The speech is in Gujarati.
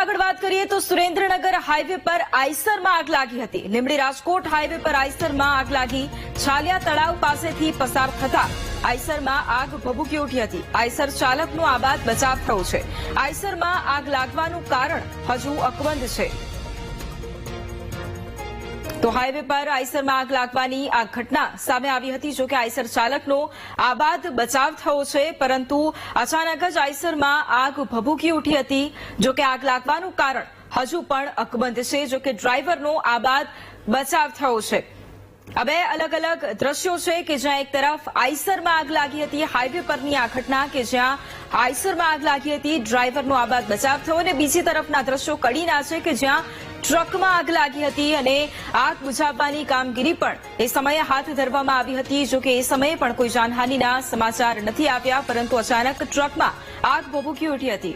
આગળ વાત કરીએ તો સુરેન્દ્રનગર હાઈવે પર આઈસરમાં આગ લાગી હતી। લીંબડી રાજકોટ હાઈવે પર આઈસરમાં આગ લાગી। છાલિયા તળાવ પાસેથી પસાર થતા આઈસરમાં આગ ભભૂકી ઉઠી હતી। આઈસર ચાલકનો આબાદ બચાવ થયો છે। આઈસરમાં આગ લાગવાનું કારણ હજુ અકબંધ છે। તો હાઈવે પર આઈસરમાં આગ લાગવાની આ ઘટના સામે આવી હતી। જો કે આઈસર ચાલકનો આબાદ બચાવ થયો છે, પરંતુ અચાનક જ આઈસરમાં આગ ભભૂકી ઉઠી હતી। જો કે આગ લાગવાનું કારણ હજુ પણ અકબંધ છે। જો કે ડ્રાઈવરનો આબાદ બચાવ થયો છે। આ બે અલગ અલગ દ્રશ્યો છે કે જ્યાં એક તરફ આઈસરમાં આગ લાગી હતી, હાઈવે પરની આ ઘટના કે જ્યાં આઈસરમાં આગ લાગી હતી, ડ્રાઈવરનો આબાદ બચાવ થયો, અને બીજી તરફના દ્રશ્યો કડીના છે કે જ્યાં ટ્રકમાં આગ લાગી હતી અને આગ બુઝાવવાની કામગીરી પણ એ સમયે હાથ ધરવામાં આવી હતી। જો કે એ સમયે પણ કોઈ જાનહાનિના સમાચાર નથી આવ્યા, પરંતુ અચાનક ટ્રકમાં આગ ભભૂકી ઉઠી હતી।